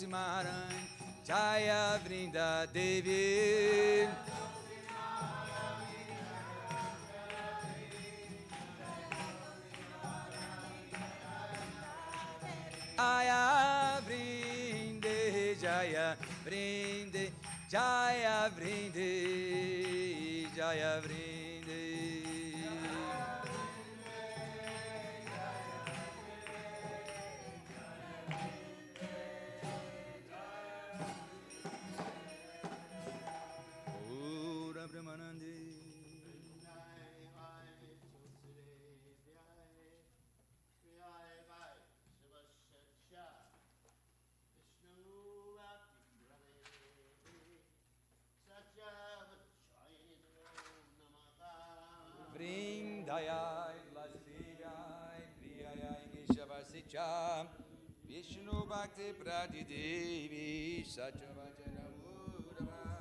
Maran, Jaya Vrinda Devi. Jaya Vrinde, Jaya Vrinde, Jaya Vrinde, Jaya Vrinde. Ora Brahmanande. Vrindayai Vlasiyai Priyayai Keshavasicha Vishnu Bhakti Prati Devi Satchavajana Mudava.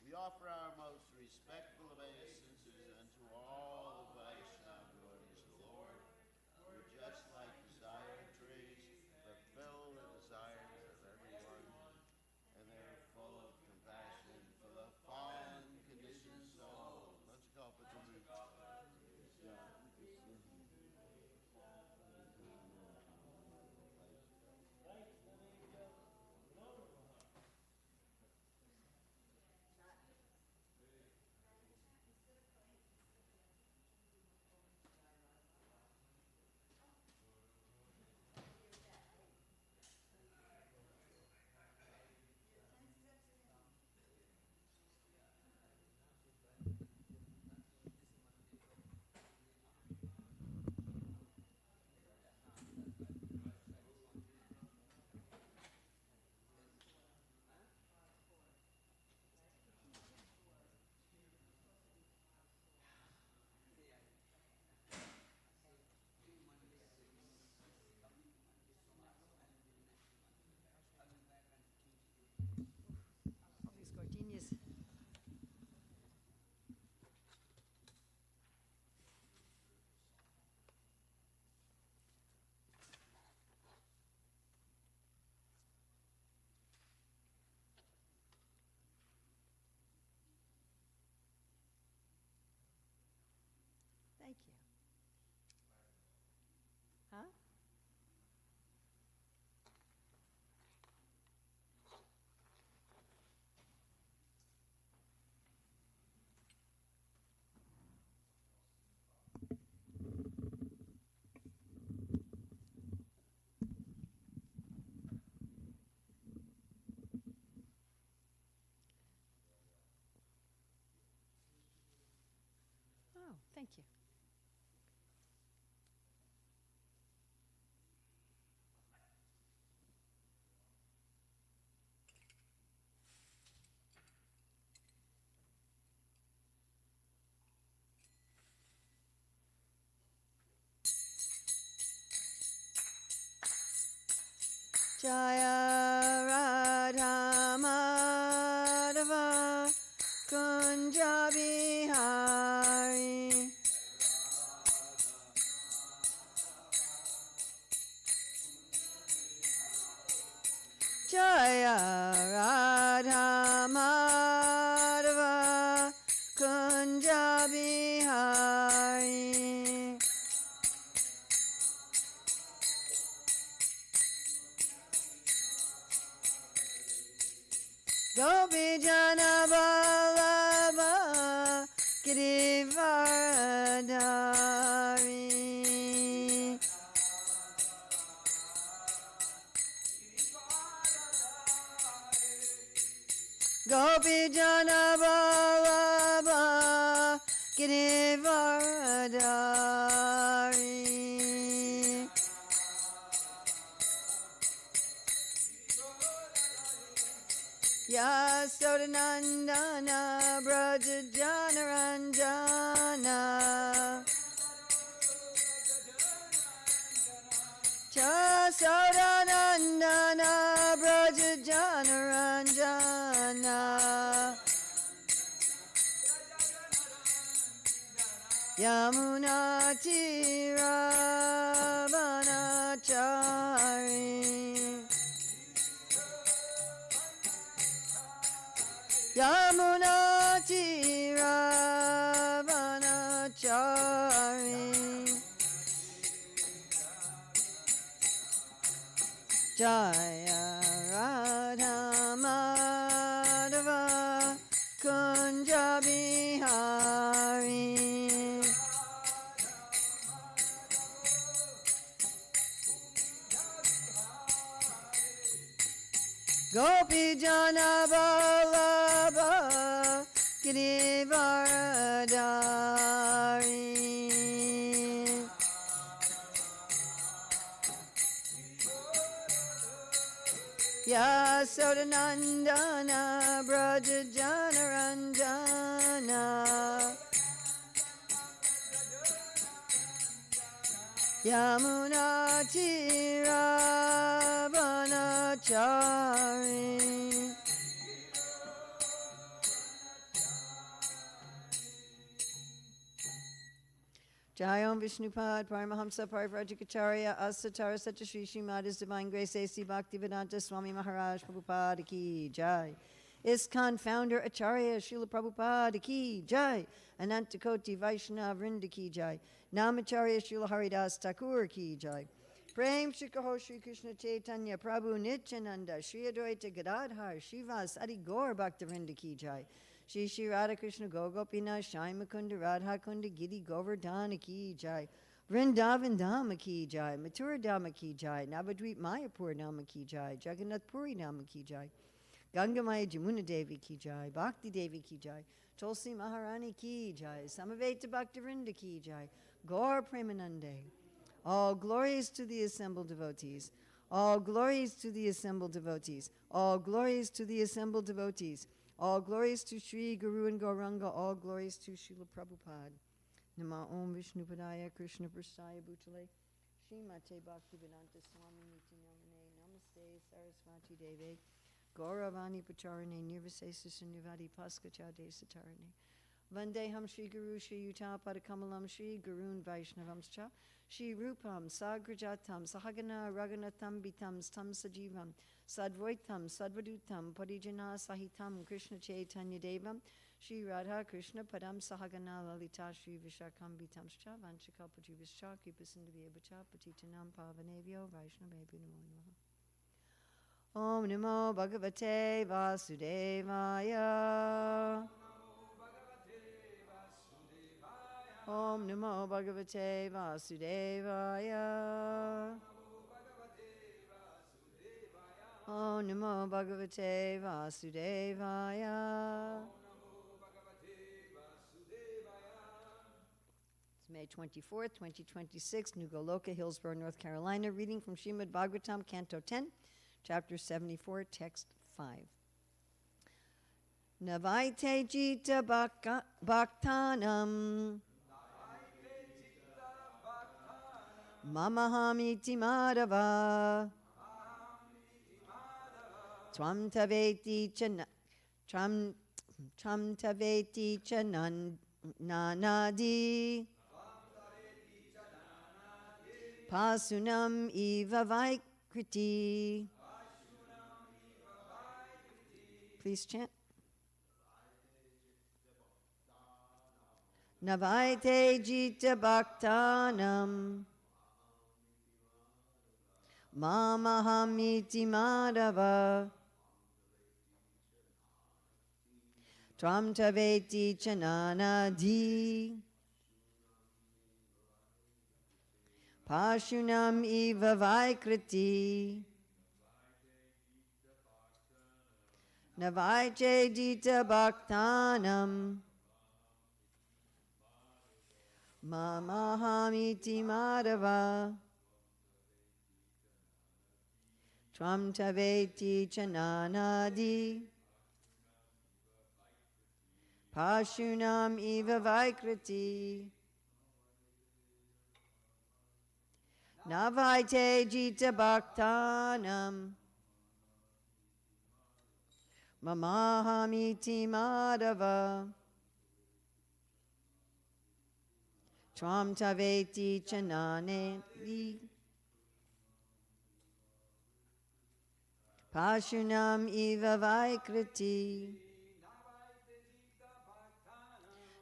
We offer our most respectful obeisances unto all the Vaishnava devotees of the Lord, who just like desire trees, fulfill the desires of everyone, and they're full of compassion for the fallen conditioned soul. Let's go put the root. These gardenias. Thank you. Huh? Oh, thank you. Jaya Radha Madhava Kunja Bihari Jaya Radha Madhava Kunja Bihari Gopi Jana Vallabha Girivardhari. Gopi Jana Vallabha Girivardhari. Yasodanandana Braja Janaranjana Yasodanandana Braja Janaranjana Yamuna Tiravanachari Yamuna Tiravanachari Jaya Radha Madhava Kunja Bihari Gopi Jana Vallabha Girivardhari Yasodanandana Braja Janaranjana Yamuna Tiravanachari Jai Om Vishnupad Paramahamsa Parivrajikacharya Asatara Satyashri Srimad His Divine Grace A.C. Bhaktivedanta Swami Maharaj Prabhupada Ki Jai ISKCON Founder Acharya Srila Prabhupada Ki Jai Anantakoti Vaishnava Vrinda Ki Jai Namacharya Srila Haridas Thakur Ki Jai Prem Shri Kaho Shri Krishna Chaitanya Prabhu Nityananda Shri Advaita Gadadhar Shivas Adi Gaur Bhaktivinoda Ki Jai Shri Shri Radha Krishna Gogopinath Shai Mukunda Radha Kunda Giri Govardhana Ki Jai Vrindavan Dhama Ki Jai Mathura Dhama Ki Jai Navadvip Mayapur Dhama Ki Jai Jagannath Puri Dhama Ki Jai Gangamaya Jamuna Devi Ki Jai Bhakti Devi Ki Jai Tulsi Maharani Ki Jai Samaveta Bhaktivinoda Ki Jai Gaur Premanande All glories to the assembled devotees. All glories to the assembled devotees. All glories to the assembled devotees. All glories to Sri Guru and Gauranga. All glories to Srila Prabhupada. Nama Om Vishnupadaya Krishna Prasthaya Bhutale Srimate Bhaktivedanta Swami Niti Namane Namaste Saraswati Deve Gauravani Pacharane Nirvasesa Nirvadi Paskachade Satarane Vandeham Shri Guru Shri Yuta Padakamalam Shri Gurun Vaishnavamscha Shri Rupam Sagrajatam Sahagana Raghunatam Bitam Stam Sajivam Sadvaitam Sadvadutam Parijana Sahitam Krishna Chaitanya Devam Shri Radha Krishna Padam Sahagana Lalita Shri Vishakam Bitamscha Vanchakapajivascha Kipasindhavyabacha Patitanam Pavanevyo Vaishnavebhyo Namo Namaha Om Namo Bhagavate Vasudevaya Om Namo Bhagavate Vasudevaya Om Namo Bhagavate Vasudevaya It's May 24th, 2026, New Goloka, Hillsborough, North Carolina. Reading from Srimad Bhagavatam, Canto 10, Chapter 74, Text 5. Navaite Jita Bhaktanam Mamahamiti Madhava Tvam Taveti Chananadi Pasunam Eva Vaikriti. Please chant. Navaite Jita Bhaktanam Mamahamiti Madhava Tvam taveti chananadi. Pashunam eva vaikriti. Navaiche dita bhaktanam. Mamahamiti madhava. Tvam taveti chananadi. Pashunam eva vaikriti. Navaite jita bhaktanam. Mamahamiti madhava. Tvam taveti chananedi. Pashunam eva vaikriti.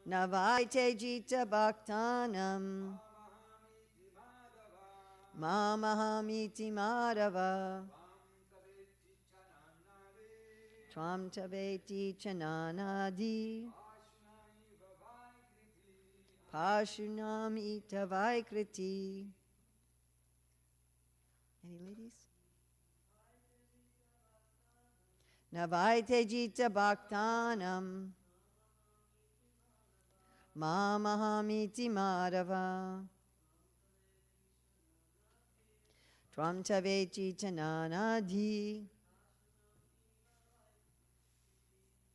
Navaite jita bhaktanam. Mamahamiti madhava. Tvam taveti chananadi. Pashunam ita vaikriti. Any ladies? Navaite jita bhaktanam. Mamahamiti madhava. Tvam taveti chananadi.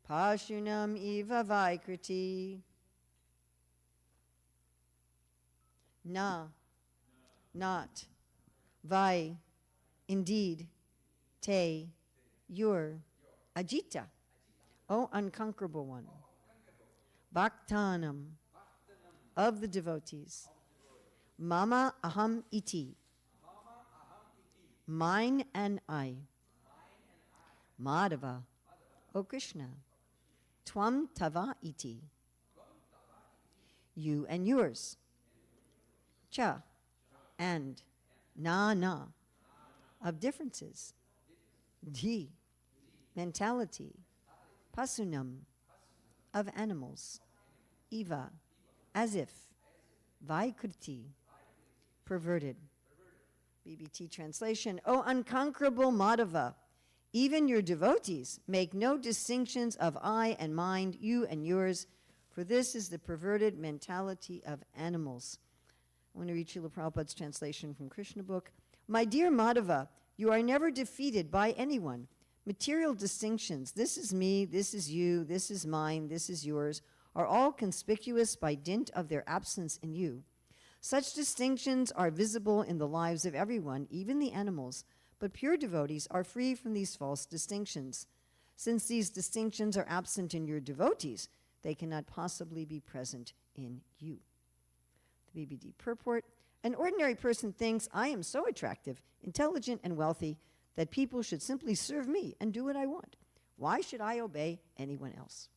Pashunam eva vaikriti. Na, not. Vai, indeed. Te, your. Ajita, O unconquerable one. Bhaktanam, of the devotees. Mama aham iti, mine and I. Madhava, O Krishna. Tvam tava iti, you and yours. Cha, and. Na, of differences. Dhi, mentality. Pasunam, of animals. Eva, as if. Vaikriti, perverted. BBT translation, O unconquerable Madhava, even your devotees make no distinctions of I and mine, you and yours, for this is the perverted mentality of animals. I want to read Srila Prabhupada's translation from Krishna book. My dear Madhava, you are never defeated by anyone. Material distinctions, this is me, this is you, this is mine, this is yours, are all conspicuous by dint of their absence in you. Such distinctions are visible in the lives of everyone, even the animals, but pure devotees are free from these false distinctions. Since these distinctions are absent in your devotees, they cannot possibly be present in you. The BBD purport, an ordinary person thinks, I am so attractive, intelligent, and wealthy that people should simply serve me and do what I want. Why should I obey anyone else?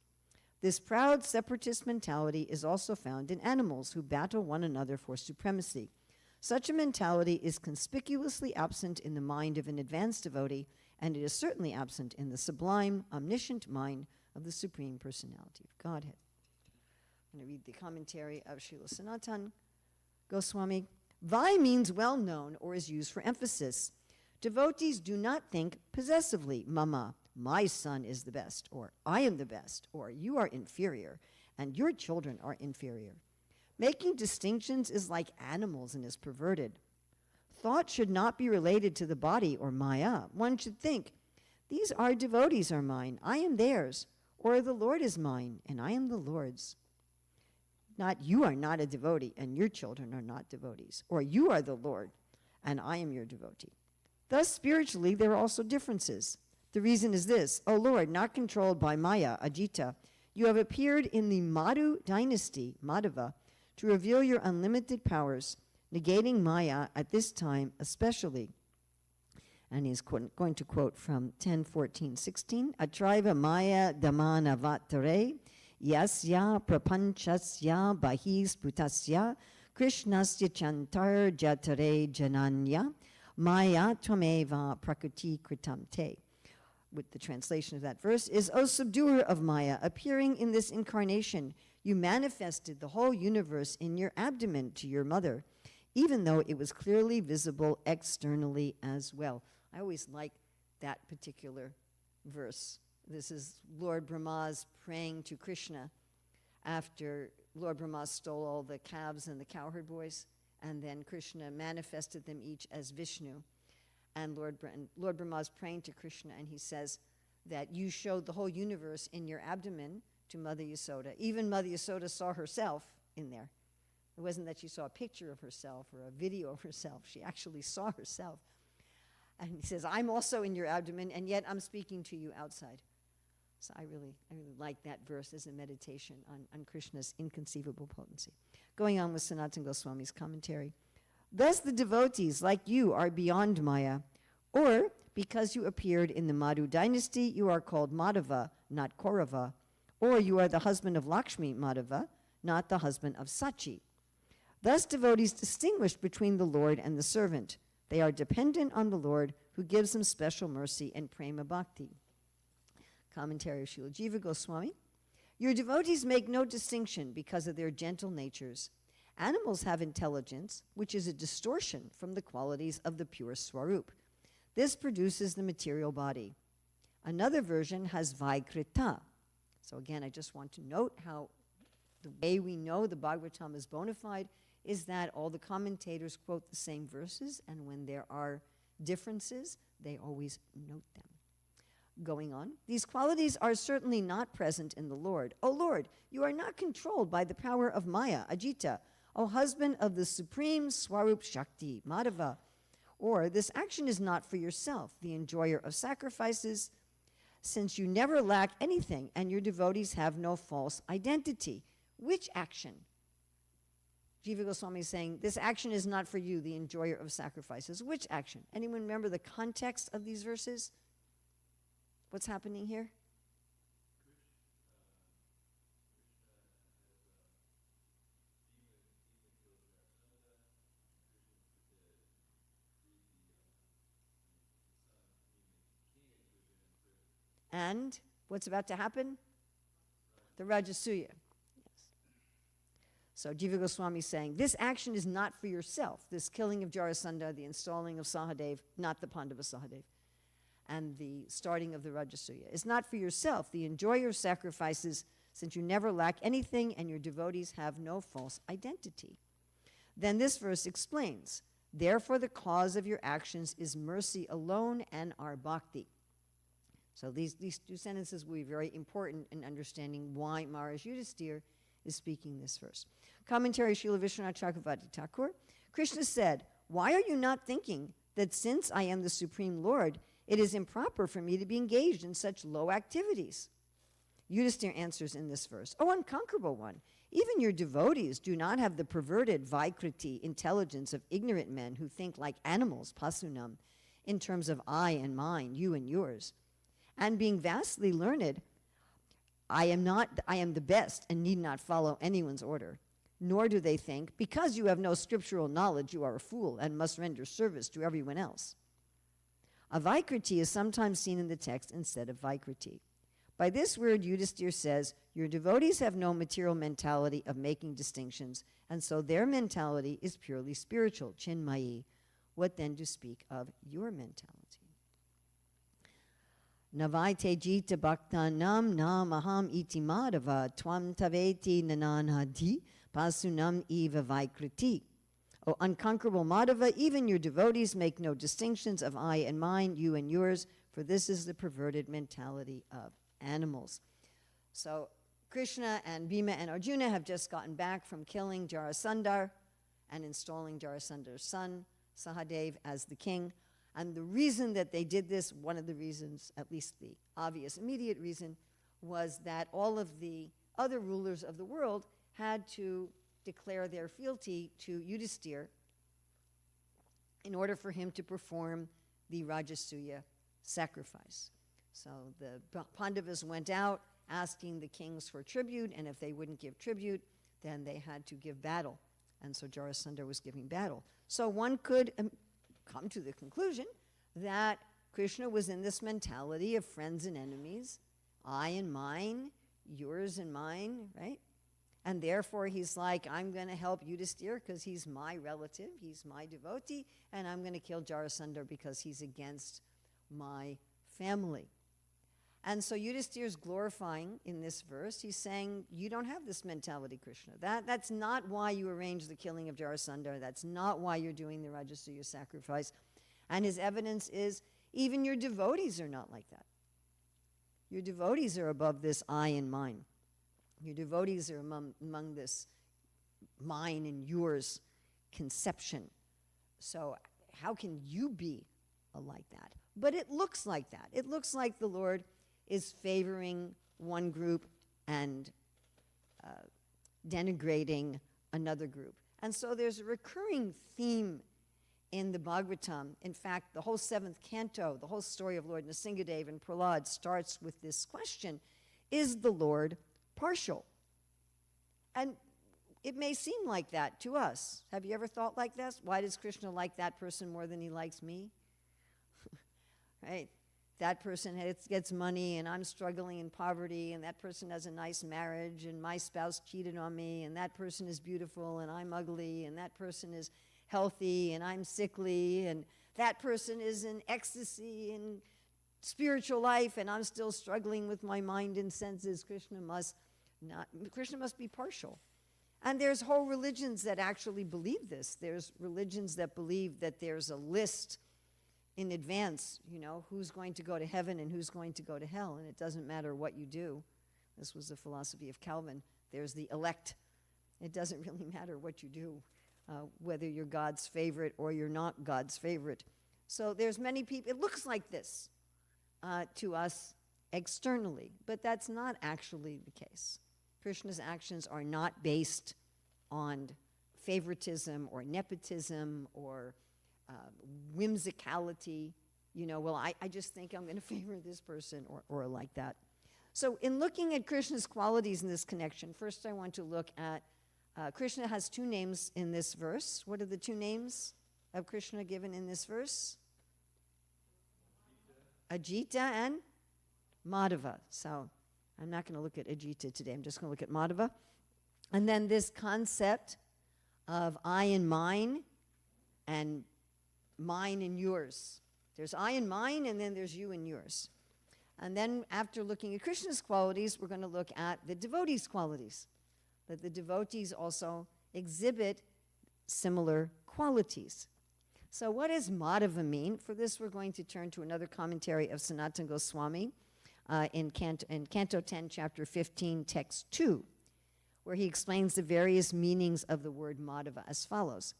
This proud separatist mentality is also found in animals who battle one another for supremacy. Such a mentality is conspicuously absent in the mind of an advanced devotee, and it is certainly absent in the sublime, omniscient mind of the Supreme Personality of Godhead. I'm going to read the commentary of Srila Sanatan Goswami. Vai means well known or is used for emphasis. Devotees do not think possessively, Mama, my son is the best, or I am the best, or you are inferior, and your children are inferior. Making distinctions is like animals and is perverted. Thought should not be related to the body or Maya. One should think, these are devotees are mine, I am theirs, or the Lord is mine, and I am the Lord's. Not you are not a devotee, and your children are not devotees, or you are the Lord, and I am your devotee. Thus, spiritually, there are also differences. The reason is this, O Lord, not controlled by Maya, Ajita, you have appeared in the Madhu dynasty, Madhava, to reveal your unlimited powers, negating Maya at this time especially. And he's going to quote from 10:14-16, Atraiva Maya Damana Vatare, Yasya Prapanchasya Bahis Putasya, Krishnasya Chantar Jatare Jananya, Maya Tvameva Prakriti Kritam Te. with the translation of that verse, is, O subduer of Maya, appearing in this incarnation, you manifested the whole universe in your abdomen to your mother, even though it was clearly visible externally as well. I always like that particular verse. This is Lord Brahma's praying to Krishna after Lord Brahma stole all the calves and the cowherd boys, and then Krishna manifested them each as Vishnu. And Lord Brahma's praying to Krishna, and he says that you showed the whole universe in your abdomen to Mother Yasoda. Even Mother Yasoda saw herself in there. It wasn't that she saw a picture of herself or a video of herself. She actually saw herself. And he says, I'm also in your abdomen, and yet I'm speaking to you outside. So I really like that verse as a meditation on Krishna's inconceivable potency. Going on with Sanatana Goswami's commentary. Thus the devotees, like you, are beyond Maya, or because you appeared in the Madhu dynasty, you are called Madhava, not Kaurava, or you are the husband of Lakshmi Madhava, not the husband of Sachi. Thus devotees distinguish between the Lord and the servant. They are dependent on the Lord, who gives them special mercy and prema bhakti. Commentary of Srila Jiva Goswami. Your devotees make no distinction because of their gentle natures. Animals have intelligence, which is a distortion from the qualities of the pure Swarup. This produces the material body. Another version has Vaikrita. So again, I just want to note how the way we know the Bhagavatam is bona fide is that all the commentators quote the same verses, and when there are differences, they always note them. Going on, these qualities are certainly not present in the Lord. O Lord, you are not controlled by the power of Maya, Ajita, O husband of the supreme Swarup Shakti, Madhava. Or this action is not for yourself, the enjoyer of sacrifices, since you never lack anything and your devotees have no false identity. Which action? Jiva Goswami is saying, this action is not for you, the enjoyer of sacrifices. Which action? Anyone remember the context of these verses? What's happening here? And what's about to happen? The Rajasuya. Yes. So Jiva Goswami is saying, this action is not for yourself, this killing of Jarasandha, the installing of Sahadev, not the Pandava Sahadev, and the starting of the Rajasuya. It's not for yourself, the enjoyer of sacrifices, since you never lack anything and your devotees have no false identity. Then this verse explains, therefore the cause of your actions is mercy alone and our bhakti. So these two sentences will be very important in understanding why Maharaj Yudhisthira is speaking this verse. Commentary Srila Vishwanath Chakravarti Thakur. Krishna said, why are you not thinking that since I am the Supreme Lord, it is improper for me to be engaged in such low activities? Yudhisthira answers in this verse, O unconquerable one, even your devotees do not have the perverted Vaikriti intelligence of ignorant men who think like animals, pasunam, in terms of I and mine, you and yours. And being vastly learned, I am the best and need not follow anyone's order. Nor do they think, because you have no scriptural knowledge, you are a fool and must render service to everyone else. A Vaikriti is sometimes seen in the text instead of Vaikriti. By this word, Yudhisthira says, your devotees have no material mentality of making distinctions, and so their mentality is purely spiritual, chinmayi. What then to speak of your mentality? Navaite jita bhaktanam nam aham iti madhava tvam taveti nananadi pasunam eva vaikriti. O unconquerable Madhava, even your devotees make no distinctions of I and mine, you and yours, for this is the perverted mentality of animals. So Krishna and Bhima and Arjuna have just gotten back from killing Jarasandha and installing Jarasandha's son, Sahadev, as the king. And the reason that they did this, one of the reasons, at least the obvious immediate reason, was that all of the other rulers of the world had to declare their fealty to Yudhisthira in order for him to perform the Rajasuya sacrifice. So the Pandavas went out asking the kings for tribute, and if they wouldn't give tribute, then they had to give battle. And so Jarasandha was giving battle. So one could come to the conclusion that Krishna was in this mentality of friends and enemies, I and mine, yours and mine, right? And therefore he's like, I'm going to help Yudhisthira because he's my relative, he's my devotee, and I'm going to kill Jarasandha because he's against my family. And so Yudhisthira is glorifying in this verse. He's saying, you don't have this mentality, Krishna. That's not why you arranged the killing of Jarasandha. That's not why you're doing the Rajasuya sacrifice. And his evidence is, even your devotees are not like that. Your devotees are above this I and mine. Your devotees are among this mine and yours conception. So how can you be like that? But it looks like that. It looks like the Lord is favoring one group and denigrating another group. And so there's a recurring theme in the Bhagavatam. In fact, the whole 7th canto, the whole story of Lord Nrsingadev and Prahlad starts with this question, is the Lord partial? And it may seem like that to us. Have you ever thought like this? Why does Krishna like that person more than he likes me? Right? That person gets money and I'm struggling in poverty, and that person has a nice marriage and my spouse cheated on me, and that person is beautiful and I'm ugly, and that person is healthy and I'm sickly, and that person is in ecstasy and spiritual life and I'm still struggling with my mind and senses. Krishna must be partial. And there's whole religions that actually believe this. There's religions that believe that there's a list in advance, who's going to go to heaven and who's going to go to hell, and it doesn't matter what you do. This was the philosophy of Calvin. There's the elect. It doesn't really matter what you do, whether you're God's favorite or you're not God's favorite. So there's many people, it looks like this to us externally, but that's not actually the case. Krishna's actions are not based on favoritism or nepotism or whimsicality, I just think I'm going to favor this person or like that. So in looking at Krishna's qualities in this connection, first I want to look at, Krishna has 2 names in this verse. What are the 2 names of Krishna given in this verse? Ajita and Madhava. So I'm not going to look at Ajita today. I'm just going to look at Madhava. And then this concept of I and mine and mine and yours. There's I and mine, and then there's you and yours. And then after looking at Krishna's qualities, we're going to look at the devotees' qualities, that the devotees also exhibit similar qualities. So what does Madhava mean? For this, we're going to turn to another commentary of Sanatana Goswami in Canto 10, Chapter 15, Text 2, where he explains the various meanings of the word Madhava as follows.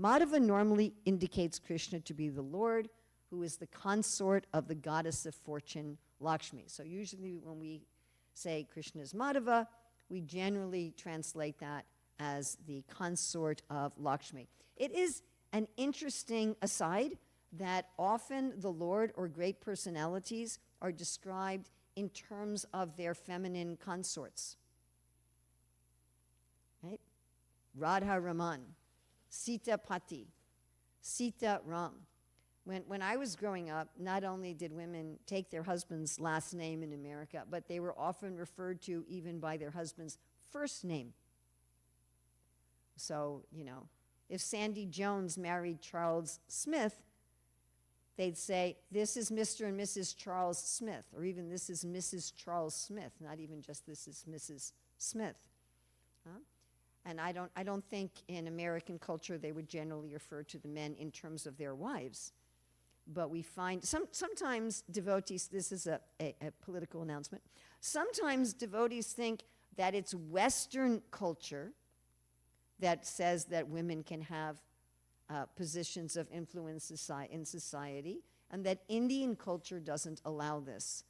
Madhava normally indicates Krishna to be the Lord, who is the consort of the goddess of fortune, Lakshmi. So usually when we say Krishna is Madhava, we generally translate that as the consort of Lakshmi. It is an interesting aside that often the Lord or great personalities are described in terms of their feminine consorts. Right? Radha Raman, Sita Pati, Sita Ram. When I was growing up, not only did women take their husband's last name in America, but they were often referred to even by their husband's first name. So, if Sandy Jones married Charles Smith, they'd say, this is Mr. and Mrs. Charles Smith, or even this is Mrs. Charles Smith, not even just this is Mrs. Smith. And I don't think in American culture they would generally refer to the men in terms of their wives. But we find, sometimes devotees, this is a political announcement, sometimes devotees think that it's Western culture that says that women can have positions of influence in society, and that Indian culture doesn't allow this.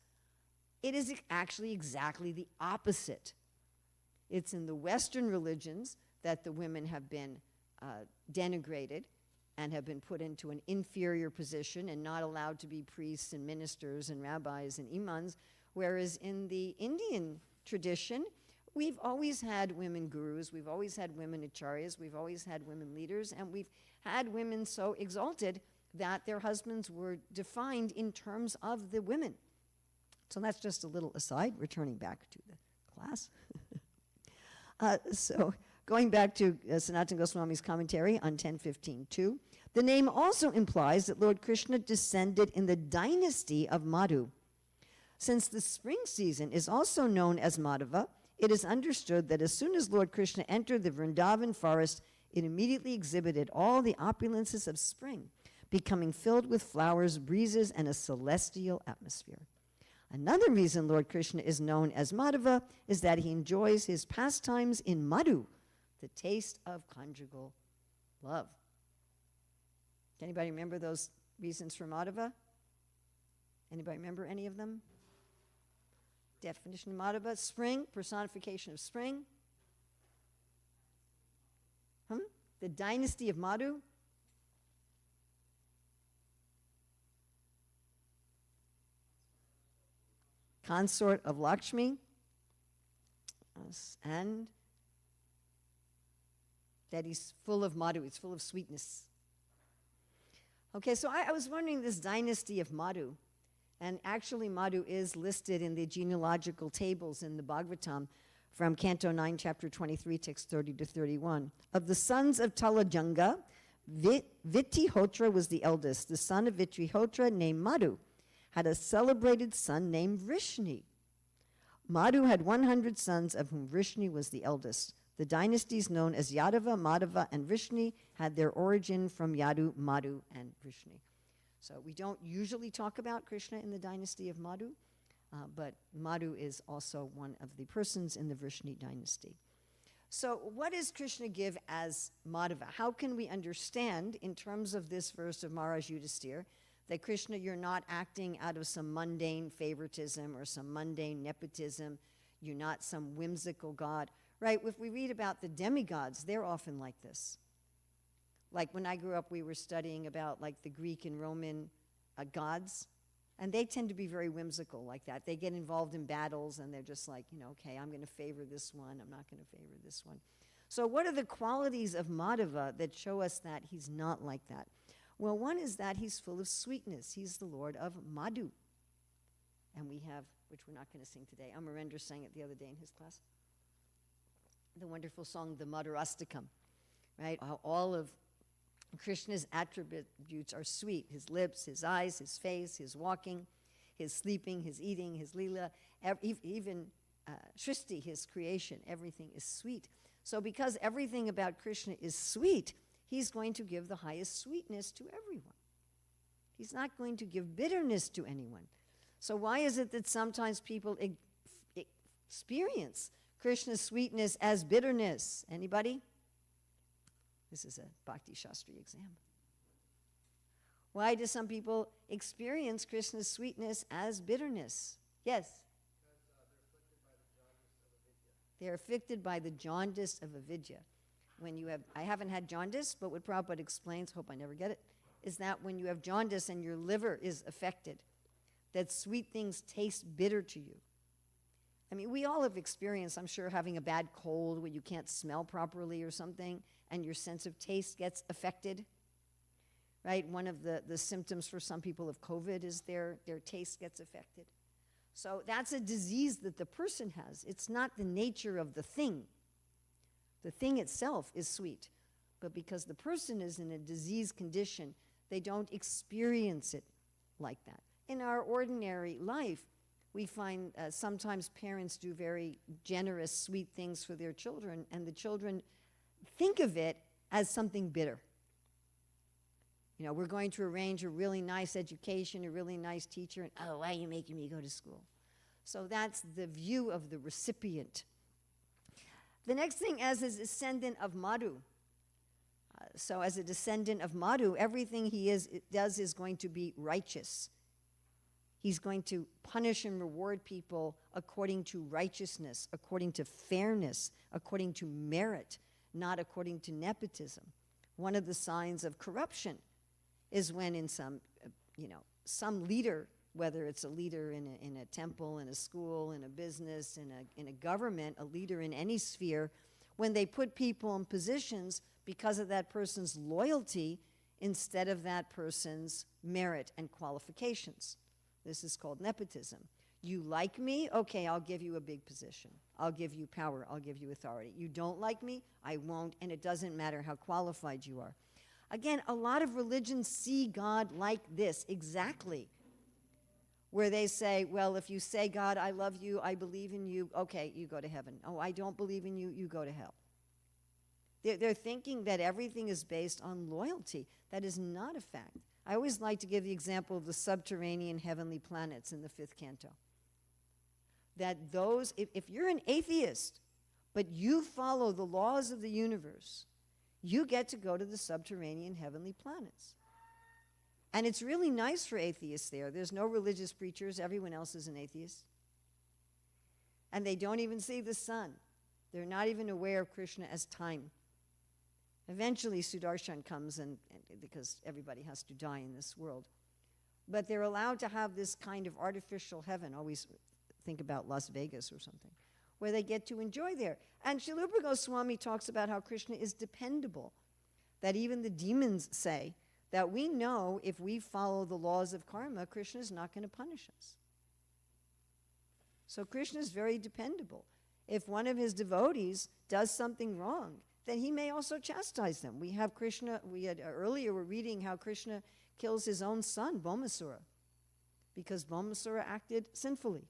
It is actually exactly the opposite. It's in the Western religions that the women have been denigrated and have been put into an inferior position and not allowed to be priests and ministers and rabbis and imams, whereas in the Indian tradition, we've always had women gurus, we've always had women acharyas, we've always had women leaders, and we've had women so exalted that their husbands were defined in terms of the women. So that's just a little aside, returning back to the class. So going back to Sanatana Goswami's commentary on 10.15.2, the name also implies that Lord Krishna descended in the dynasty of Madhu. Since the spring season is also known as Madhava, it is understood that as soon as Lord Krishna entered the Vrindavan forest, it immediately exhibited all the opulences of spring, becoming filled with flowers, breezes, and a celestial atmosphere. Another reason Lord Krishna is known as Madhava is that he enjoys his pastimes in Madhu, the taste of conjugal love. Anybody remember those reasons for Madhava? Anybody remember any of them? Definition of Madhava: spring, personification of spring. The dynasty of Madhu. Consort of Lakshmi. And that he's full of Madhu, he's full of sweetness. Okay, so I was wondering this dynasty of Madhu, and actually Madhu is listed in the genealogical tables in the Bhagavatam from Canto 9, Chapter 23, text 30 to 31. Of the sons of Talajanga, Vittihotra was the eldest. The son of Vittihotra, named Madhu, had a celebrated son named Vrishni. Madhu had 100 sons, of whom Vrishni was the eldest. The dynasties known as Yadava, Madhava, and Vrishni had their origin from Yadu, Madhu, and Vrishni. So we don't usually talk about Krishna in the dynasty of Madhu, but Madhu is also one of the persons in the Vrishni dynasty. So what does Krishna give as Madhava? How can we understand, in terms of this verse of Maharaj Yudhisthira, that Krishna, you're not acting out of some mundane favoritism or some mundane nepotism, you're not some whimsical god, right? If we read about the demigods, they're often like this. Like when I grew up, we were studying about like the Greek and Roman gods, and they tend to be very whimsical like that. They get involved in battles, and they're just like, okay, I'm going to favor this one, I'm not going to favor this one. So what are the qualities of Madhava that show us that he's not like that? Well, one is that he's full of sweetness. He's the Lord of Madhu. And we have, which we're not going to sing today, Amarendra sang it the other day in his class, the wonderful song, the Madhurastakam, right? How all of Krishna's attributes are sweet. His lips, his eyes, his face, his walking, his sleeping, his eating, his lila, even Shristi, his creation, everything is sweet. So because everything about Krishna is sweet, he's going to give the highest sweetness to everyone. He's not going to give bitterness to anyone. So why is it that sometimes people experience Krishna's sweetness as bitterness? Anybody? This is a Bhakti Shastri exam. Why do some people experience Krishna's sweetness as bitterness? Yes? They're afflicted by the jaundice of avidya. When you have, I haven't had jaundice, but what Prabhupada explains, hope I never get it, is that when you have jaundice and your liver is affected, that sweet things taste bitter to you. I mean, we all have experienced, I'm sure, having a bad cold where you can't smell properly or something, and your sense of taste gets affected, right? One of the symptoms for some people of COVID is their taste gets affected. So that's a disease that the person has. It's not the nature of the thing. The thing itself is sweet, but because the person is in a disease condition, they don't experience it like that. In our ordinary life, we find sometimes parents do very generous, sweet things for their children, and the children think of it as something bitter. We're going to arrange a really nice education, a really nice teacher, and why are you making me go to school? So that's the view of the recipient. The next thing, as a descendant of Madhu. So as a descendant of Madhu, everything he does is going to be righteous. He's going to punish and reward people according to righteousness, according to fairness, according to merit, not according to nepotism. One of the signs of corruption is when in some leader, whether it's a leader in a temple, in a school, in a business, in a government, a leader in any sphere, when they put people in positions because of that person's loyalty, instead of that person's merit and qualifications. This is called nepotism. You like me? Okay, I'll give you a big position. I'll give you power. I'll give you authority. You don't like me? I won't, and it doesn't matter how qualified you are. Again, a lot of religions see God like this, exactly, where they say, well, if you say, God, I love you, I believe in you, okay, you go to heaven. Oh, I don't believe in you, you go to hell. They're thinking that everything is based on loyalty. That is not a fact. I always like to give the example of the subterranean heavenly planets in the 5th canto. That those, if you're an atheist, but you follow the laws of the universe, you get to go to the subterranean heavenly planets. And it's really nice for atheists there. There's no religious preachers. Everyone else is an atheist. And they don't even see the sun. They're not even aware of Krishna as time. Eventually, Sudarshan comes, and because everybody has to die in this world. But they're allowed to have this kind of artificial heaven. Always think about Las Vegas or something, where they get to enjoy there. And Shilupra Goswami talks about how Krishna is dependable, that even the demons say that we know if we follow the laws of karma, Krishna is not going to punish us. So Krishna is very dependable. If one of his devotees does something wrong, then he may also chastise them. We have Krishna, earlier we're reading how Krishna kills his own son, Bhaumasura, because Bhaumasura acted sinfully.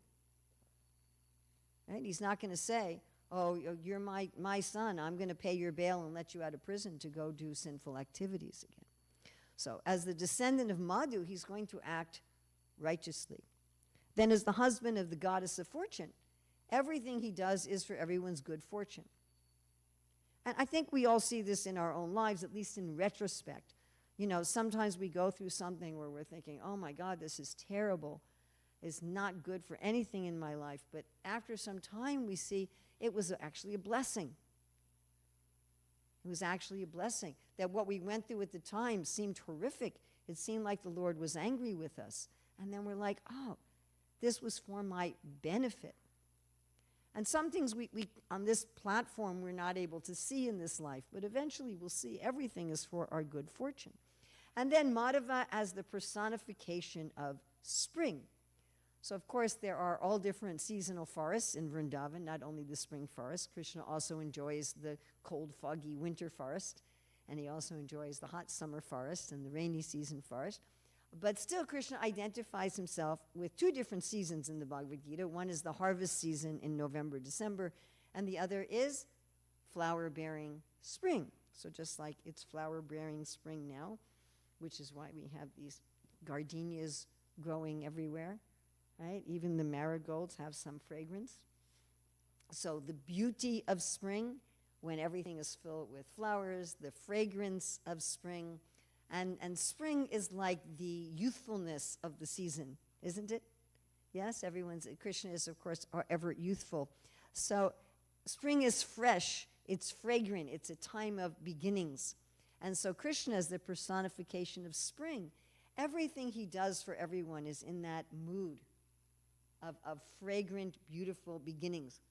Right? He's not going to say, oh, you're my son, I'm going to pay your bail and let you out of prison to go do sinful activities again. So as the descendant of Madhu, he's going to act righteously. Then as the husband of the goddess of fortune, everything he does is for everyone's good fortune. And I think we all see this in our own lives, at least in retrospect. You know, sometimes we go through something where we're thinking, oh my God, this is terrible. It's not good for anything in my life. But after some time, we see it was actually a blessing. It was actually a blessing. That what we went through at the time seemed horrific. It seemed like the Lord was angry with us. And then we're like, oh, this was for my benefit. And some things we on this platform we're not able to see in this life, but eventually we'll see everything is for our good fortune. And then Madhava as the personification of spring. So of course there are all different seasonal forests in Vrindavan, not only the spring forest. Krishna also enjoys the cold, foggy winter forest, and he also enjoys the hot summer forest and the rainy season forest. But still, Krishna identifies himself with two different seasons in the Bhagavad Gita. One is the harvest season in November, December, and the other is flower-bearing spring. So just like it's flower-bearing spring now, which is why we have these gardenias growing everywhere, right? Even the marigolds have some fragrance. So the beauty of spring, when everything is filled with flowers, the fragrance of spring, and spring is like the youthfulness of the season, isn't it? Yes, Krishna is, of course, ever youthful. So spring is fresh, it's fragrant, it's a time of beginnings. And so Krishna is the personification of spring. Everything he does for everyone is in that mood of fragrant, beautiful beginnings.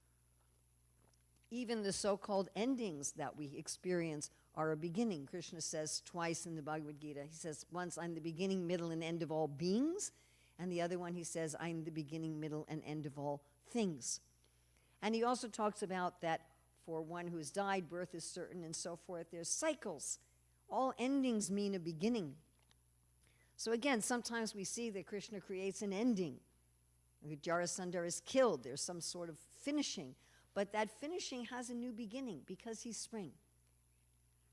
Even the so-called endings that we experience are a beginning. Krishna says twice in the Bhagavad Gita. He says once, I'm the beginning, middle, and end of all beings. And the other one, he says, I'm the beginning, middle, and end of all things. And he also talks about that for one who has died, birth is certain, and so forth. There's cycles. All endings mean a beginning. So again, sometimes we see that Krishna creates an ending. Jarasandha is killed. There's some sort of finishing. But that finishing has a new beginning because he's spring.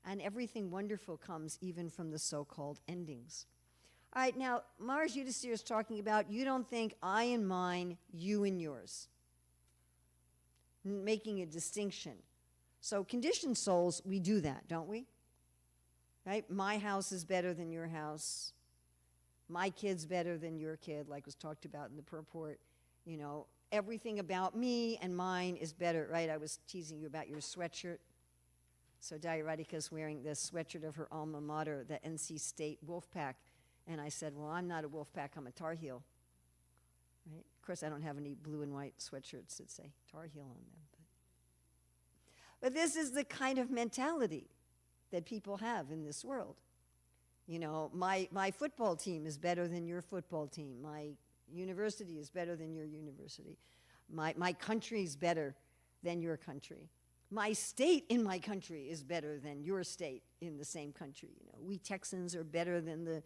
And everything wonderful comes even from the so-called endings. All right, now, Maharaj Yudhisthira is talking about you don't think I and mine, you and yours. Making a distinction. So conditioned souls, we do that, don't we? Right? My house is better than your house. My kid's better than your kid, like was talked about in the purport. You know, everything about me and mine is better, right? I was teasing you about your sweatshirt. So Radhika's wearing this sweatshirt of her alma mater, the NC State Wolfpack. And I said, well, I'm not a Wolfpack, I'm a Tar Heel. Right? Of course, I don't have any blue and white sweatshirts that say Tar Heel on them. But this is the kind of mentality that people have in this world. You know, my football team is better than your football team. My university is better than your university. My country is better than your country. My state in my country is better than your state in the same country. You know, we Texans are better than the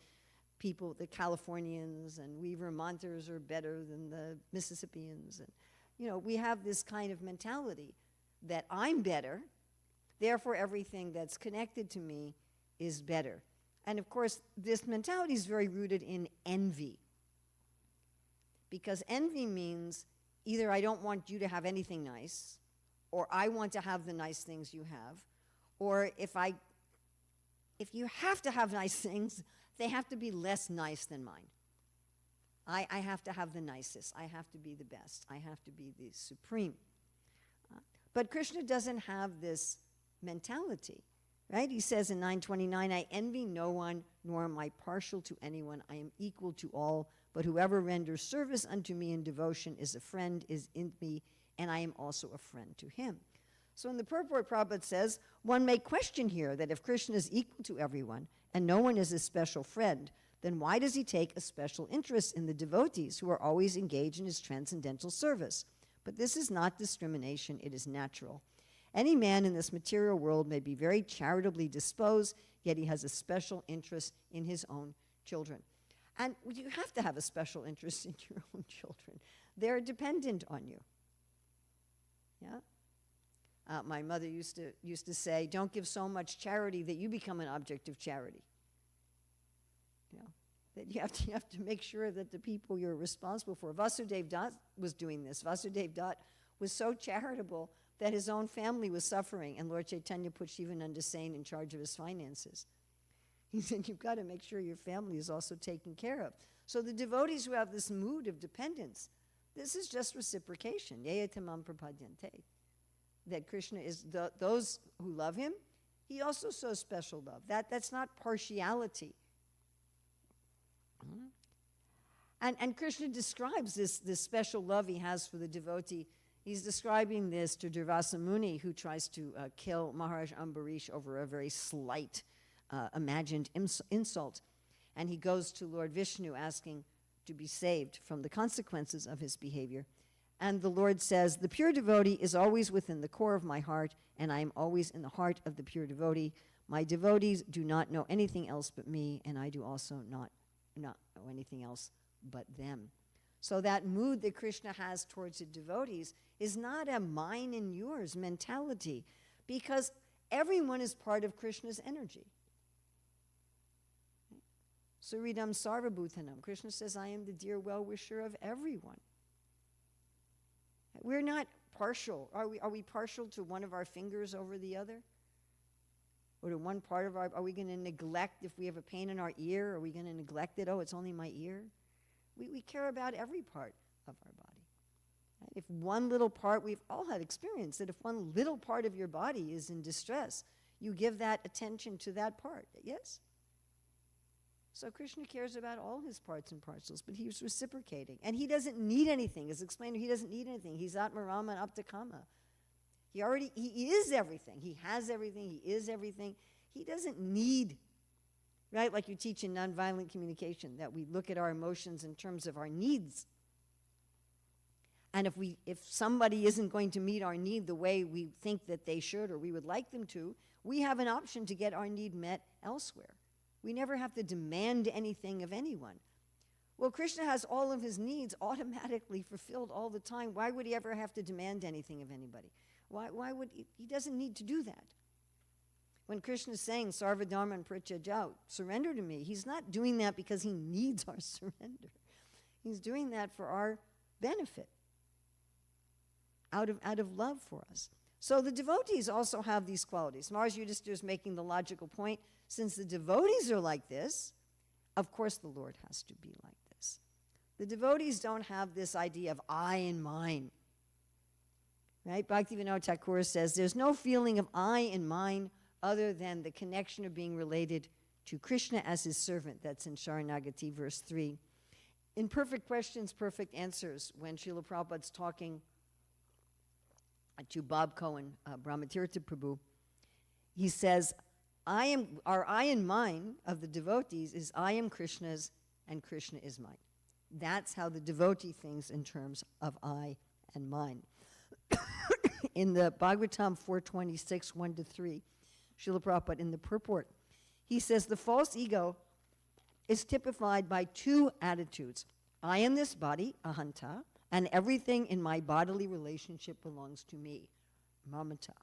people, the Californians, and we Vermonters are better than the Mississippians. And, you know, we have this kind of mentality that I'm better, therefore everything that's connected to me is better. And of course, this mentality is very rooted in envy. Because envy means either I don't want you to have anything nice, or I want to have the nice things you have, or if you have to have nice things, they have to be less nice than mine. I have to have the nicest. I have to be the best. I have to be the supreme. But Krishna doesn't have this mentality, right? He says in 929, I envy no one, nor am I partial to anyone. I am equal to all, but whoever renders service unto me in devotion is a friend, is in me, and I am also a friend to him. So in the purport, Prabhupada says, one may question here that if Krishna is equal to everyone, and no one is his special friend, then why does he take a special interest in the devotees who are always engaged in his transcendental service? But this is not discrimination, it is natural. Any man in this material world may be very charitably disposed, yet he has a special interest in his own children. And you have to have a special interest in your own children. They're dependent on you. Yeah? My mother used to say, don't give so much charity that you become an object of charity. You know, that you have to make sure that the people you're responsible for. Vasudev Dutt was doing this. Vasudev Dutt was so charitable that his own family was suffering, and Lord Chaitanya put Shivananda Sain in charge of his finances. He said, you've got to make sure your family is also taken care of. So the devotees who have this mood of dependence, this is just reciprocation. Yayatamam prapadyante. That Krishna is, those who love him, he also shows special love. That's not partiality. And Krishna describes this special love he has for the devotee. He's describing this to Durvasa Muni, who tries to kill Maharaj Ambarish over a very slight imagined insult. And he goes to Lord Vishnu asking to be saved from the consequences of his behavior. And the Lord says, the pure devotee is always within the core of my heart, and I am always in the heart of the pure devotee. My devotees do not know anything else but me, and I do also not know anything else but them. So that mood that Krishna has towards the devotees is not a mine and yours mentality, because everyone is part of Krishna's energy. Suridam Sarvabhutanam. Krishna says, I am the dear well-wisher of everyone. We're not partial. Are we partial to one of our fingers over the other? Or to one part of our, are we going to neglect, if we have a pain in our ear, are we going to neglect it? Oh, it's only my ear. We care about every part of our body. Right? If one little part, we've all had experience that if one little part of your body is in distress, you give that attention to that part. Yes? So Krishna cares about all his parts and parcels, but he's reciprocating. And he doesn't need anything. As explained, he doesn't need anything. He's Atmarama and Aptakama. He is everything. He has everything. He is everything. He doesn't need, right? Like you teach in nonviolent communication, that we look at our emotions in terms of our needs. And if somebody isn't going to meet our need the way we think that they should or we would like them to, we have an option to get our need met elsewhere. We never have to demand anything of anyone. Well, Krishna has all of his needs automatically fulfilled all the time. Why would he ever have to demand anything of anybody? Why would he doesn't need to do that. When Krishna is saying, Sarvadharman Prityaja, surrender to me, he's not doing that because he needs our surrender. He's doing that for our benefit, out of love for us. So the devotees also have these qualities. Maharaj Yudhishthira is making the logical point. Since the devotees are like this, of course the Lord has to be like this. The devotees don't have this idea of I and mine. Right? Bhaktivinoda Thakur says there's no feeling of I and mine other than the connection of being related to Krishna as his servant. That's in Sharanagati, verse 3. In Perfect Questions, Perfect Answers, when Srila Prabhupada's talking to Bob Cohen, Brahmatirtha Prabhu, he says, our I and mine of the devotees is I am Krishna's and Krishna is mine. That's how the devotee thinks in terms of I and mine. In the Bhagavatam 426, 1-3, Srila Prabhupada, in the purport, he says the false ego is typified by two attitudes. I am this body, ahanta, and everything in my bodily relationship belongs to me, mamata.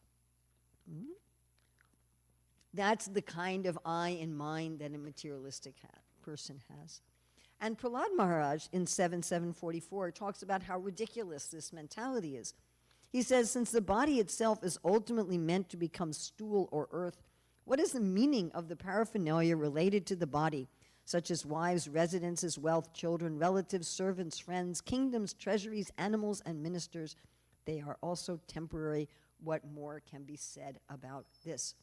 That's the kind of I and mine that a materialistic person has. And Prahlad Maharaj in 7.744 talks about how ridiculous this mentality is. He says, since the body itself is ultimately meant to become stool or earth, what is the meaning of the paraphernalia related to the body, such as wives, residences, wealth, children, relatives, servants, friends, kingdoms, treasuries, animals, and ministers? They are also temporary. What more can be said about this?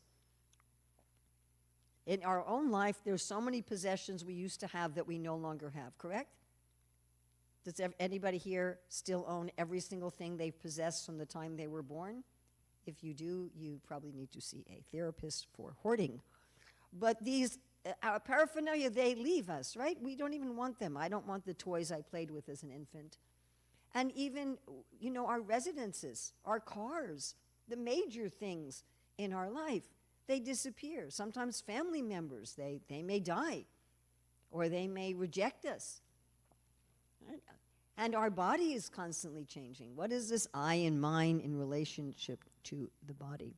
In our own life, there's so many possessions we used to have that we no longer have, correct? Does anybody here still own every single thing they've possessed from the time they were born? If you do, you probably need to see a therapist for hoarding. But these our paraphernalia, they leave us, right? We don't even want them. I don't want the toys I played with as an infant. And even, our residences, our cars, the major things in our life, they disappear. Sometimes family members, they may die, or they may reject us. Right? And our body is constantly changing. What is this I and mine in relationship to the body?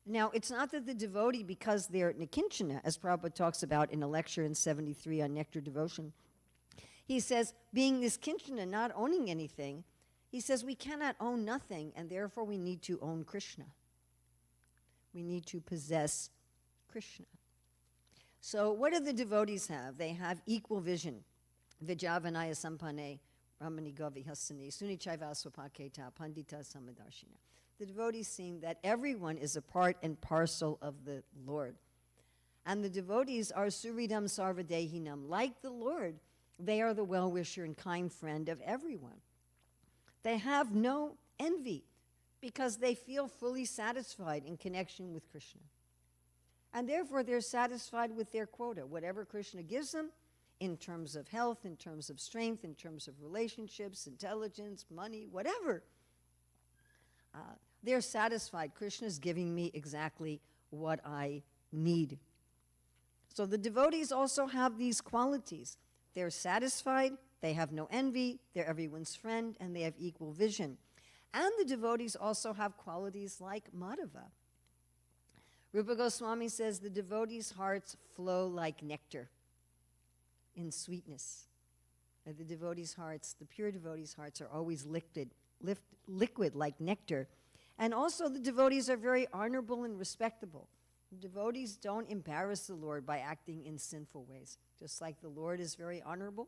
Now, it's not that the devotee, because they're Nikinchana, as Prabhupada talks about in a lecture in 73 on nectar devotion, he says, being this Kinchana, not owning anything, he says we cannot own nothing, and therefore we need to own Krishna. We need to possess Krishna. So what do the devotees have? They have equal vision. Vijavanaya sampane, Brahmani gavi hasani, sunichaiva swapaketa, pandita samadarshina. The devotees seem that everyone is a part and parcel of the Lord. And the devotees are suridam sarvadehinam. Like the Lord, they are the well-wisher and kind friend of everyone. They have no envy because they feel fully satisfied in connection with Krishna. And therefore, they're satisfied with their quota. Whatever Krishna gives them, in terms of health, in terms of strength, in terms of relationships, intelligence, money, whatever, they're satisfied. Krishna's giving me exactly what I need. So the devotees also have these qualities. They're satisfied, they have no envy, they're everyone's friend, and they have equal vision. And the devotees also have qualities like Madhava. Rupa Goswami says the devotees' hearts flow like nectar in sweetness. The devotees' hearts, the pure devotees' hearts are always liquid like nectar. And also the devotees are very honorable and respectable. The devotees don't embarrass the Lord by acting in sinful ways. Just like the Lord is very honorable,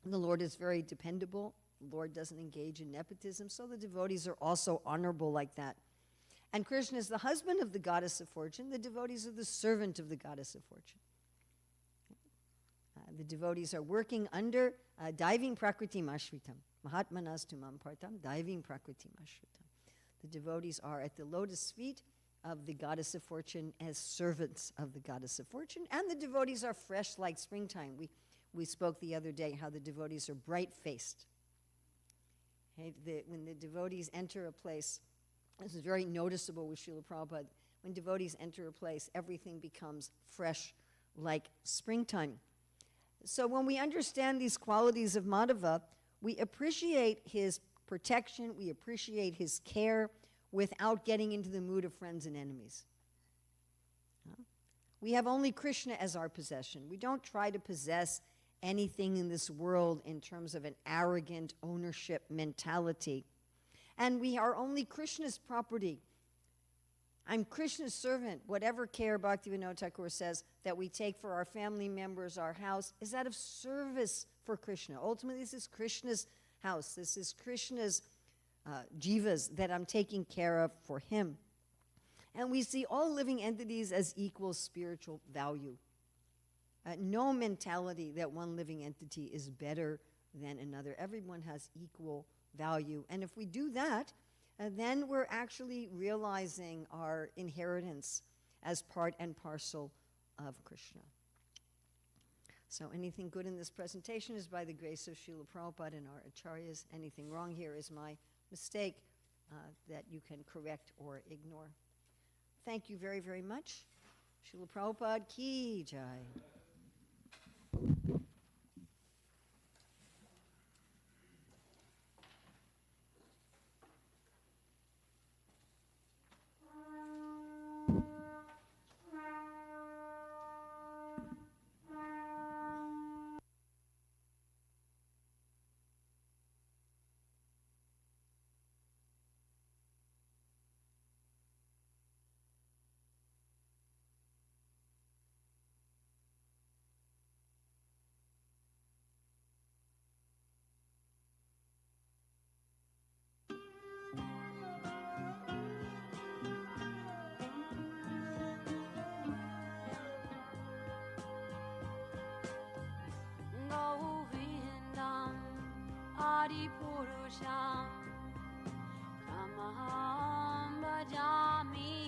the Lord is very dependable, the Lord doesn't engage in nepotism, so the devotees are also honorable like that. And Krishna is the husband of the goddess of fortune. The devotees are the servant of the goddess of fortune. The devotees are working under diving prakriti mashritam. Mahatmanas tumam partam, diving prakriti mashritam. The devotees are at the lotus feet of the goddess of fortune as servants of the goddess of fortune. And the devotees are fresh like springtime. We spoke the other day how the devotees are bright-faced. Okay, when the devotees enter a place, this is very noticeable with Srila Prabhupada. When devotees enter a place, everything becomes fresh like springtime. So when we understand these qualities of Madhava, we appreciate his protection, we appreciate his care without getting into the mood of friends and enemies. We have only Krishna as our possession. We don't try to possess anything in this world in terms of an arrogant ownership mentality. And we are only Krishna's property. I'm Krishna's servant. Whatever care Bhaktivinoda Thakur says that we take for our family members, our house, is out of service for Krishna. Ultimately, this is Krishna's house. This is Krishna's jivas that I'm taking care of for him. And we see all living entities as equal spiritual value. No mentality that one living entity is better than another. Everyone has equal value. And if we do that, then we're actually realizing our inheritance as part and parcel of Krishna. So anything good in this presentation is by the grace of Srila Prabhupada and our acharyas. Anything wrong here is my mistake that you can correct or ignore. Thank you very, very much. Srila Prabhupada ki jai. Govindam Adipurusham Tamaham Bhajami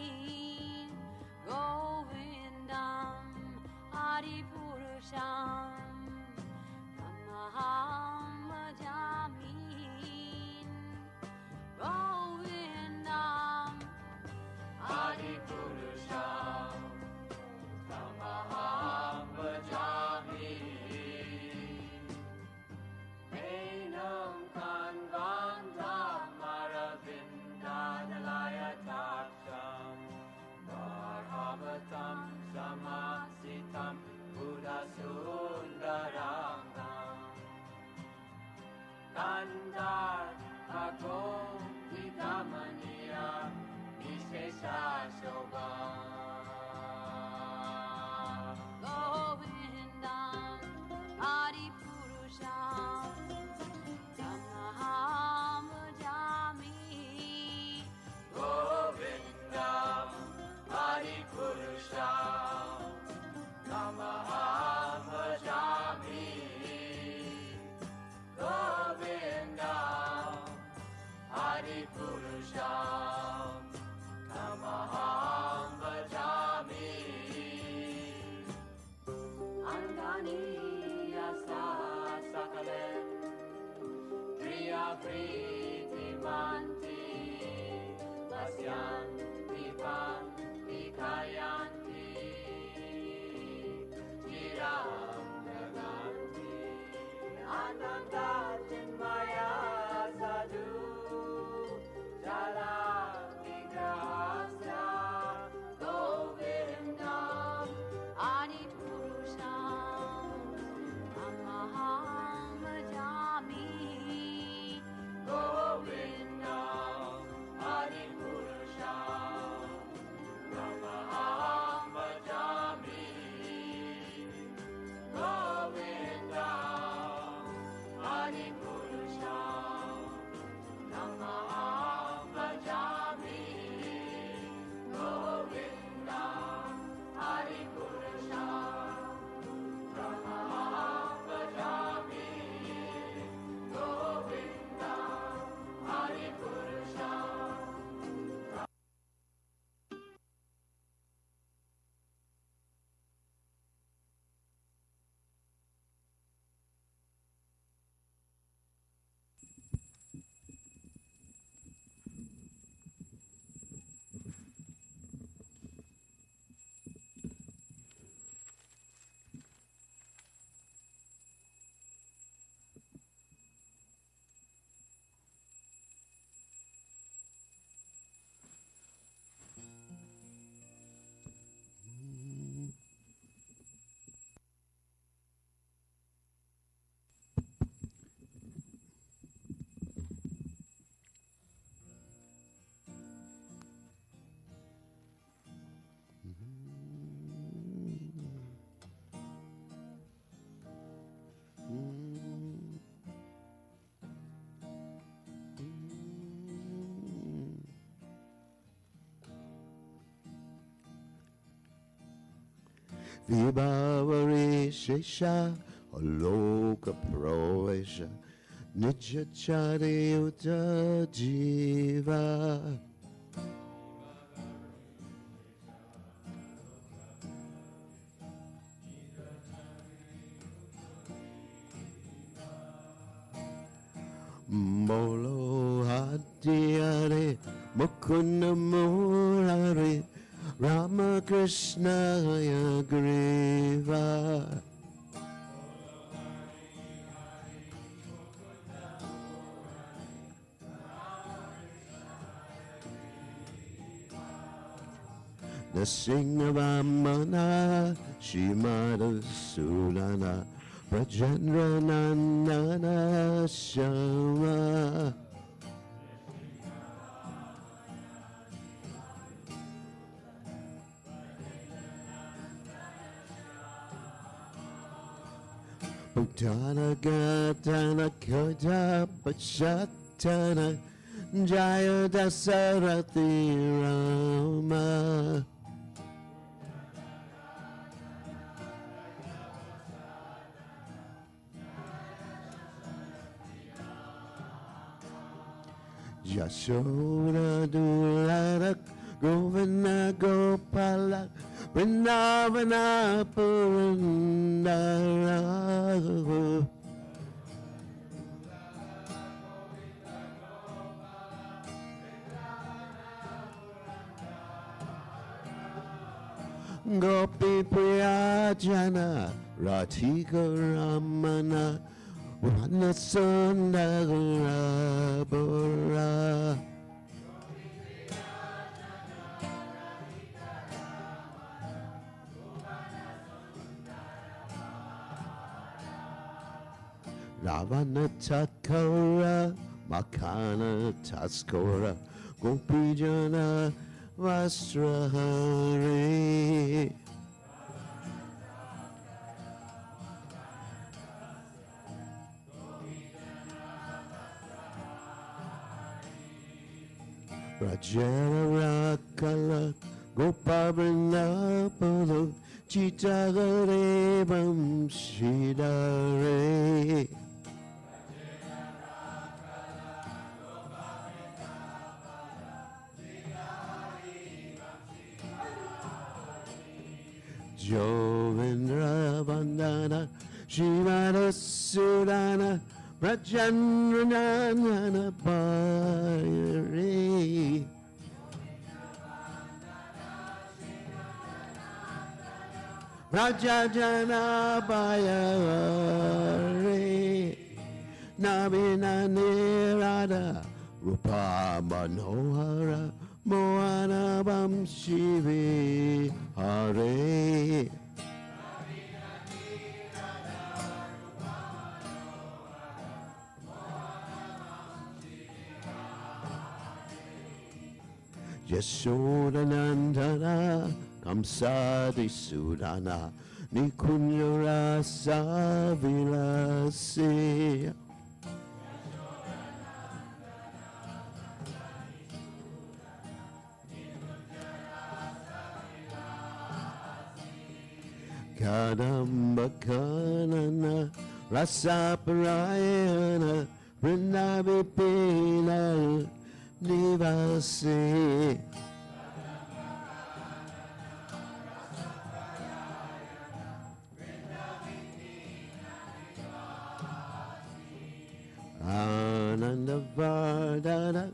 Govindam Adipurusham Tamaham Bhajami Govindam Adipurusham Tamaham Bhajami Enam Kanvandam Aravindadalayataksham Varhavatam Samasitam Buddhasundarangam Kandar Agom Vidamaniya Vishesha Shobham Govindam Adipurusham Tamaham Bhajami Govindam Adipurusham Tamaham Bhajami Govindam Adipurusham Tamaham Bhajami Anganiyasa Sakalen Priya Priti Manti Vasyanti Panti Kayanti Chiram Jaganti Ananda Chinmaya Sadhu Jala Vigrahasya Govindam Adipurusham Tamaham Bhajami Govindam Adipurusham Tamaham Bhajami Govindam Adipurusham Tamaham Bhajami Govindam Adipurusham Tamaham Bhajami Govindam Adipurusham Vibhavari Shesha Aloka Pravesha Nityacharayuta Jiva Molo Hadiare Mukunda Murare Ramakrishna Griva. The Singhavamana Shimada Sulana Prajendra Nandana Shama. Bhutana Gatana Kota Pachatana Jaya Dasarathi Rama. Yashoda Dularak Govinda Gopala Vrindavana Purandara. Gopi Priyajana Radhika Ramana Vanasundara Bora. Ravana Takara Makana Taskora Gopijana Vastrahari. Rajana Rakala Gopabrana Polo Chitagarevam Shidare. Jovendra Vandana Shivana Sudana Rajandranana Bhayari. Rajajana Bhayari. Navina Nirada Rupa Manohara Moana Bam Shivi Hare. Yashodanandana Kamsadi Sudana Nikunyara Savilasi. Kadamba Kanana Rasaparayana Vrindavipina Nivasi. Ananda Vardana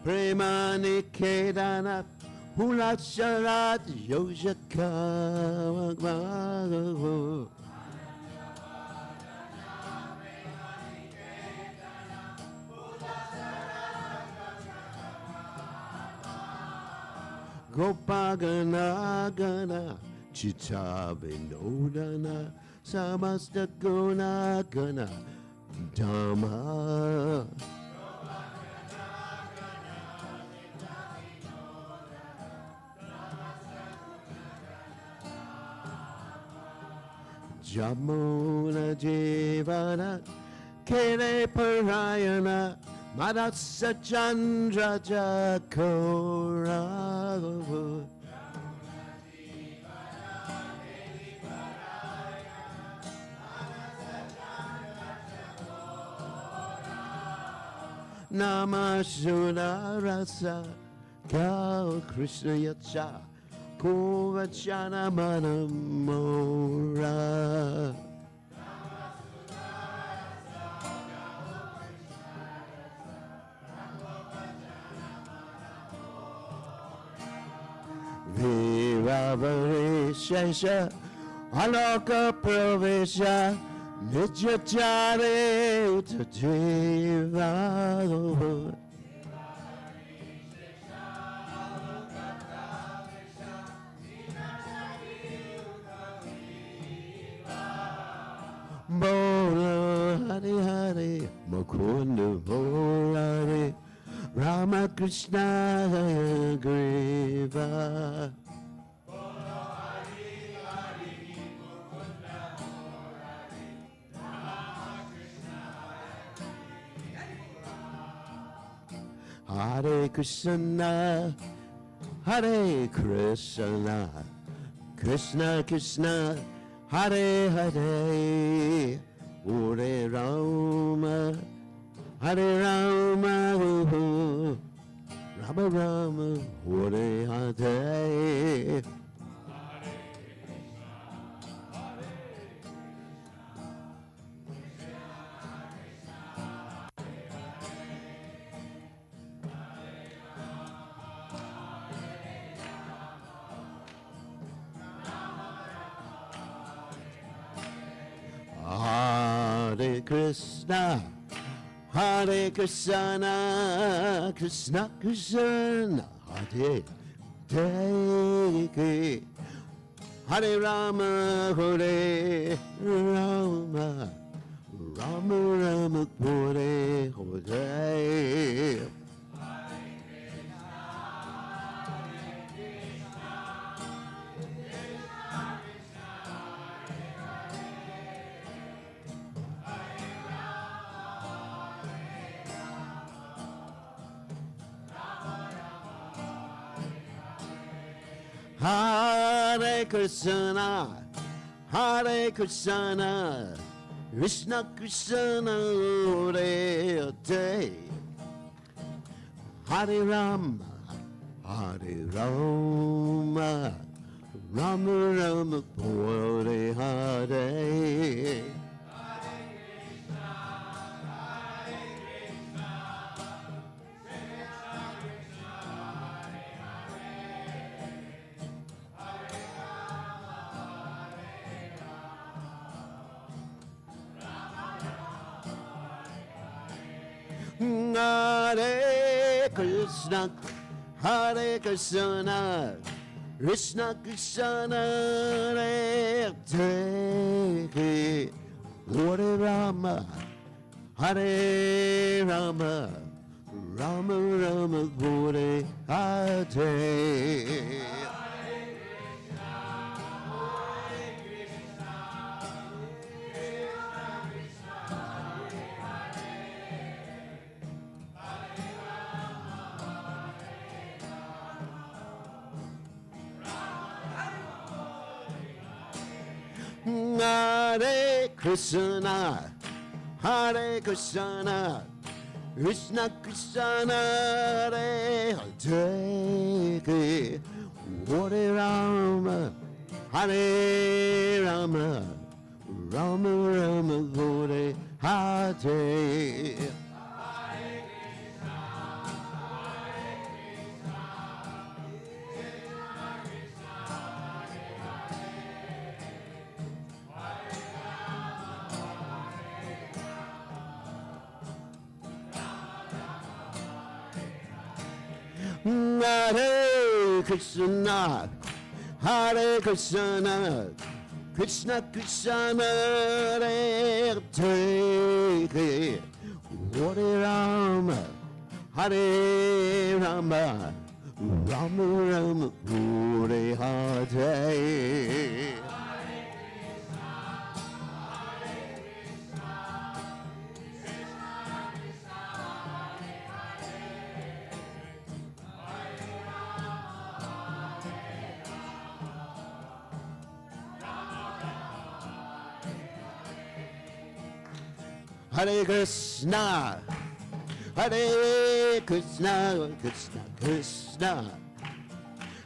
Premani Kedana Hulacharat Yoshakama. Gopagana Gana Chitta Vinodana Samasta Guna Gana Dhamma. Jamuna Jivana Kere Parayana Madasa Chandra Jakora. Namashuna Rasa Kal Krishna Yacha Kovachana Manamora. Avarisha Aloka Pravisha Nijatare Utajiva Bora Hari Hari Mukunda Bora Ramakrishna Griva Hare Krishna Hare Krishna Krishna Krishna Hare Hare Hare Rama Hare Rama Rama Rama Hare Hare Hare Krishna Hare Krishna Krishna Krishna Hare Hare Hare Rama Hare Rama Rama Rama Hare Hare Hare Krishna, Hare Krishna, Krishna Krishna, Hare Hare, Hare Rama, Hare Rama, Rama Rama, Hare Hare. Hare Krishna, Hare Krishna, Krishna Krishna, Hare Hare, Hare Rama, Hare Rama, Rama Rama, Hare Hare. Hare Krishna, Hare Krishna, Krishna Krishna, Hare Hare, Hare Rama, Hare Rama, Rama Rama, Hare Hare. Hare Krishna, Hare Krishna, Krishna Krishna, Hare Hare, Hare Rama, Hare Rama, Rama Rama, Hare Hare. Hare Krishna, Hare Krishna, Krishna Krishna,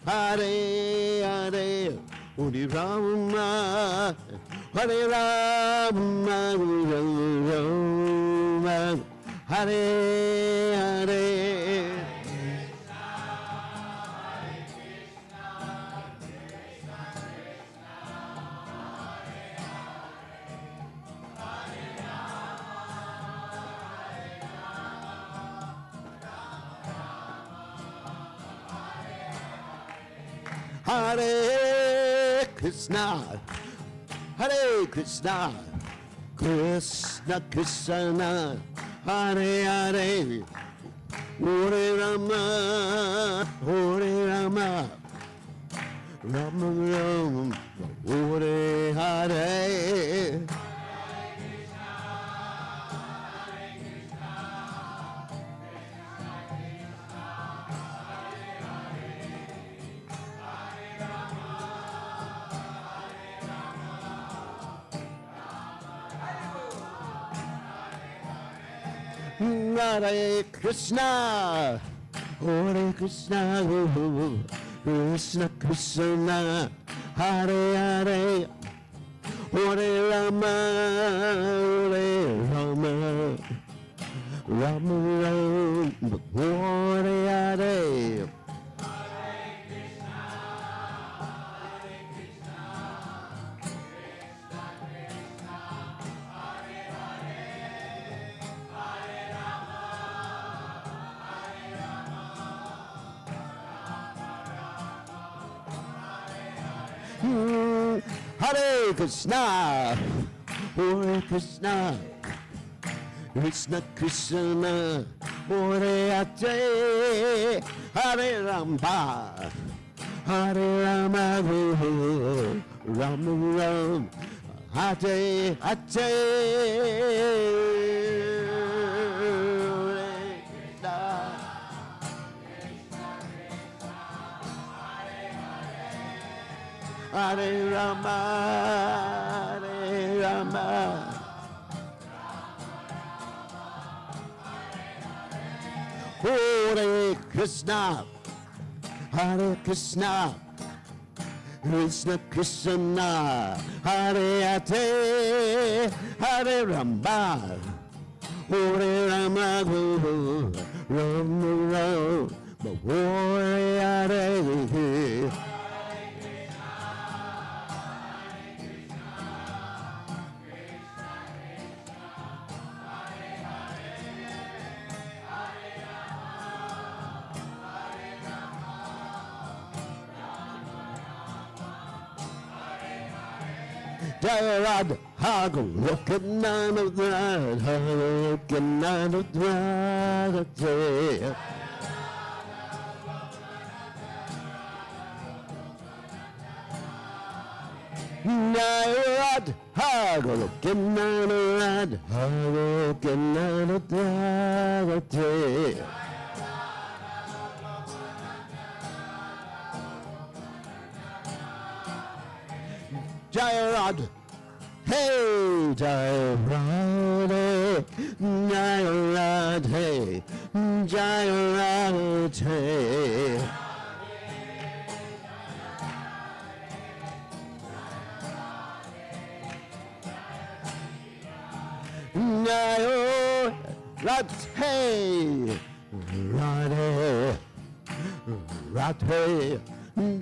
Hare Hare, Hare Rama, Hare Rama, Hare Rama, Hare Hare. Hare Krishna, Hare Krishna, Krishna Krishna, Hare Hare, Hare Rama, Hare Rama, Rama Rama, Hare Hare. Hare Krishna, Hare Krishna, Krishna Krishna, Hare Hare, Hare Rama, Hare Rama, Rama Rama, Hare Hare. Hare Krishna, Hare Krishna, Krishna Krishna, Hare Hare, Hare Rama, Hare Rama, Rama Rama, Hare Hare Rama, Hare Rama. Hare Krishna, Hare Krishna, Krishna Krishna, Hare Hare, Hare Rama, Hare Rama, Rama Rama, Hare Hare. Dad, Goloka, none of that, Goloka, none of that. Dad, Goloka, none of that, Goloka, none of that. Jayarad, hey, Jayarad, Jayarad, hey, Jayarad, hey. Jayarad, hey, Radhe, Radhe,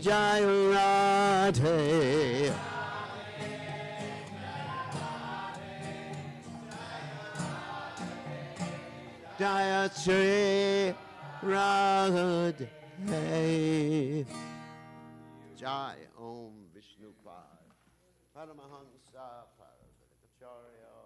Jayarad, hey. Jaya Shri Radhe. Jai Om Vishnu Paramahamsa Paramahansa Paramahansa